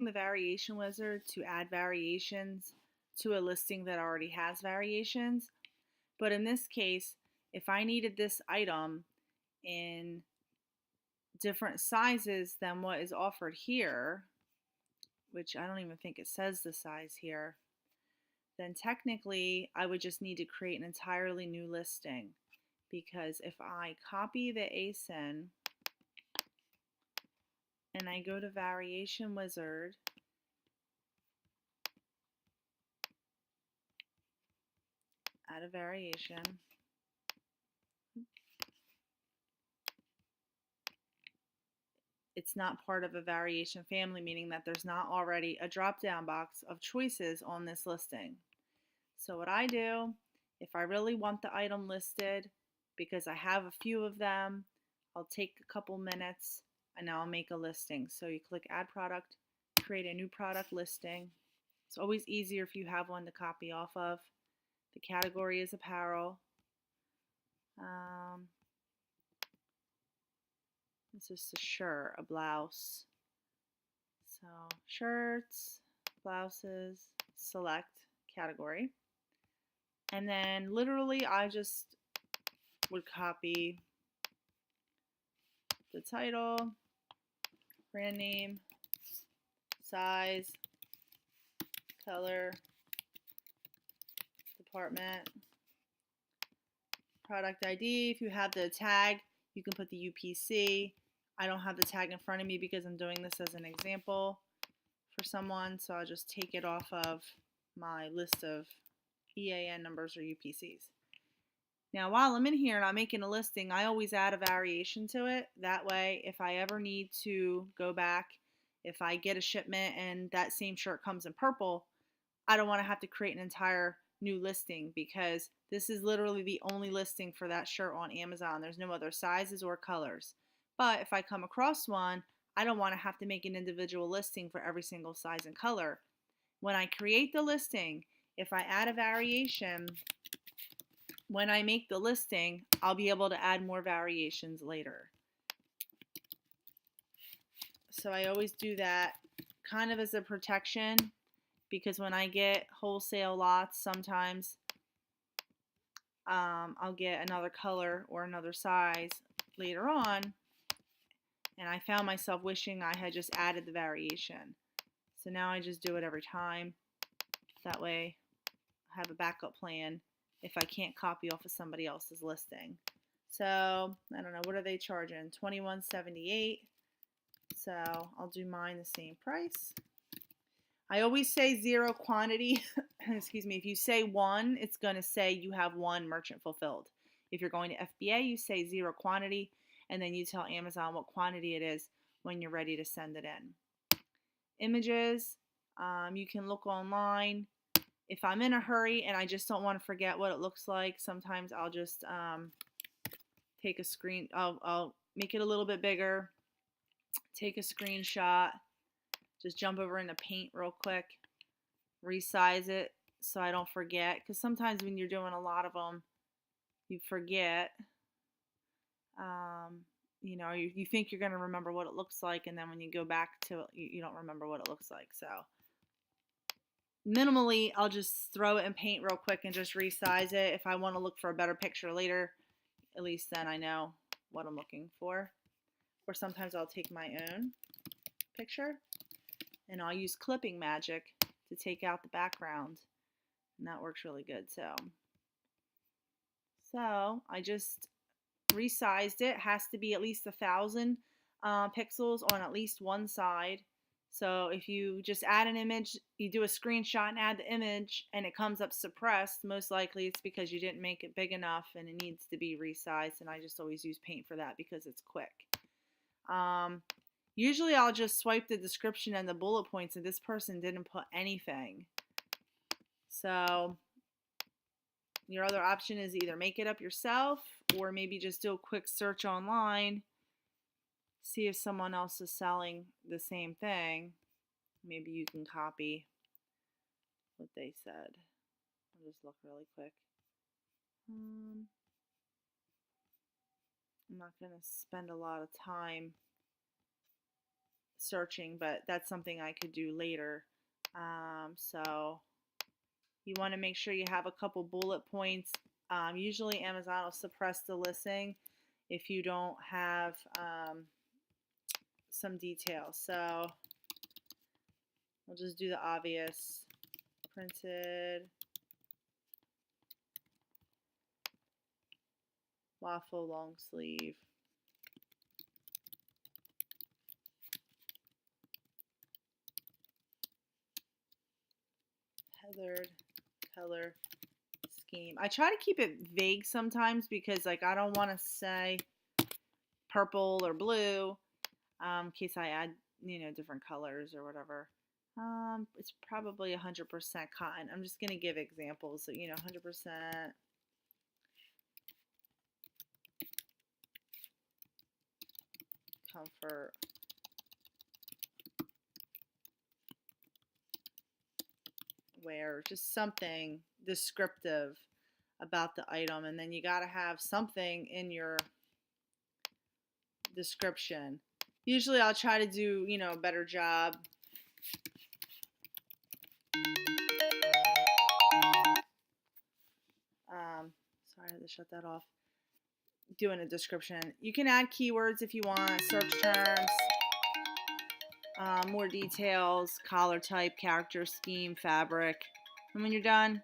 the variation wizard to add variations to a listing that already has variations. But in this case, if I needed this item in different sizes than what is offered here, which I don't even think it says the size here, then technically I would just need to create an entirely new listing. Because if I copy the ASIN and I go to Variation Wizard, add a variation, it's not part of a variation family, meaning that there's not already a drop-down box of choices on this listing. So what I do, if I really want the item listed, because I have a few of them, I'll take a couple minutes and now I'll make a listing. So you click Add Product, create a new product listing. It's always easier if you have one to copy off of. The category is apparel. This is a shirt, a blouse. So shirts, blouses, select category. And then literally I just would copy the title, brand name, size, color, department, product ID. If you have the tag, you can put the UPC. I don't have the tag in front of me because I'm doing this as an example for someone, so I'll just take it off of my list of EAN numbers or UPCs. Now, while I'm in here and I'm making a listing, I always add a variation to it. That way, if I ever need to go back, if I get a shipment and that same shirt comes in purple, I don't want to have to create an entire new listing because this is literally the only listing for that shirt on Amazon. There's no other sizes or colors. But if I come across one, I don't want to have to make an individual listing for every single size and color. When I create the listing, if I add a variation, when I make the listing, I'll be able to add more variations later. So I always do that kind of as a protection because when I get wholesale lots, sometimes I'll get another color or another size later on, and I found myself wishing I had just added the variation. So now I just do it every time. That way I have a backup plan if I can't copy off of somebody else's listing. So I don't know, what are they charging? $21.78. So I'll do mine the same price. I always say zero quantity. Excuse me. If you say one, it's going to say you have one merchant fulfilled. If you're going to FBA, you say zero quantity, and then you tell Amazon what quantity it is when you're ready to send it in. Images, you can look online. If I'm in a hurry and I just don't want to forget what it looks like, sometimes I'll just take a screen. I'll make it a little bit bigger, take a screenshot, just jump over into Paint real quick, resize it so I don't forget. Because sometimes when you're doing a lot of them, you forget. You think you're going to remember what it looks like, and then when you go back to it, you don't remember what it looks like. So minimally, I'll just throw it in Paint real quick and just resize it. If I want to look for a better picture later, at least then I know what I'm looking for. Or sometimes I'll take my own picture and I'll use Clipping Magic to take out the background, and that works really good. So I just resized it. Has to be at least 1,000 pixels on at least one side. So if you just add an image, you do a screenshot and add the image and it comes up suppressed, most likely it's because you didn't make it big enough and it needs to be resized, and I just always use Paint for that because it's quick. Usually I'll just swipe the description and the bullet points, and this person didn't put anything. So your other option is either make it up yourself or maybe just do a quick search online, see if someone else is selling the same thing. Maybe you can copy what they said. I'll just look really quick. I'm not going to spend a lot of time searching, but that's something I could do later. So you want to make sure you have a couple bullet points. Usually Amazon will suppress the listing if you don't have some details. So we'll just do the obvious. Printed waffle long sleeve. Heathered color scheme. I try to keep it vague sometimes because like I don't want to say purple or blue in case I add, you know, different colors or whatever. It's probably 100% cotton. I'm just going to give examples. So, you know, 100% comfort wear, just something descriptive about the item. And then you got to have something in your description. Usually I'll try to do, you know, a better job. Sorry, I had to shut that off. Doing a description. You can add keywords if you want, search terms, more details, collar type, character scheme, fabric. And when you're done,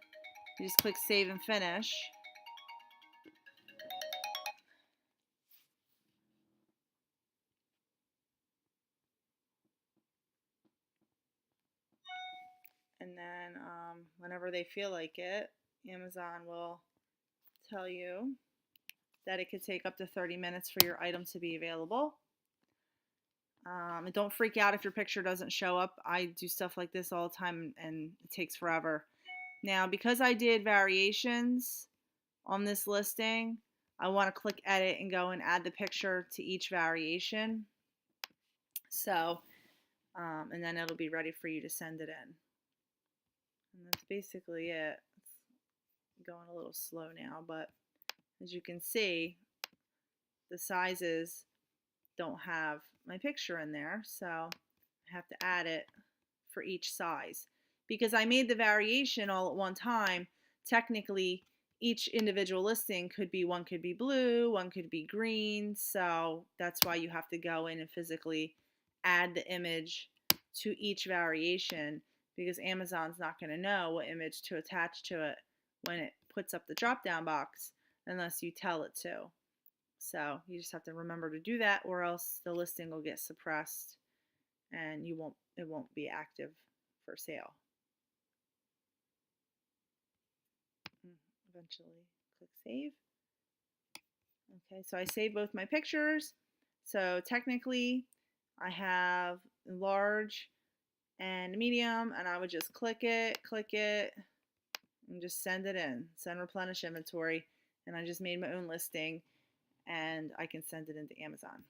you just click save and finish. And then whenever they feel like it, Amazon will tell you that it could take up to 30 minutes for your item to be available. And don't freak out if your picture doesn't show up. I do stuff like this all the time and it takes forever. Now, because I did variations on this listing, I want to click edit and go and add the picture to each variation. So, and then it'll be ready for you to send it in. And that's basically it. It's going a little slow now, but as you can see, the sizes don't have my picture in there, so I have to add it for each size. Because I made the variation all at one time, technically each individual listing could be, one could be blue, one could be green, so that's why you have to go in and physically add the image to each variation, because Amazon's not going to know what image to attach to it when it puts up the drop down box unless you tell it to. So you just have to remember to do that, or else the listing will get suppressed and it won't be active for sale. Eventually click save. Okay, so I saved both my pictures. So technically I have large and medium, and I would just click it, and just send it in. Send replenish inventory, and I just made my own listing, and I can send it into Amazon.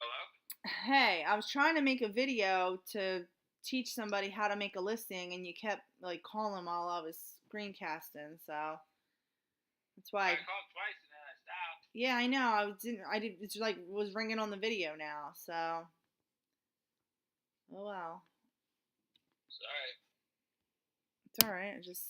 Hello? Hey, I was trying to make a video to teach somebody how to make a listing, and you kept like calling while I was screencasting, so that's why. I called twice and then I stopped. Yeah, I know. It's like was ringing on the video now, so. Oh well. Sorry. It's all right. I just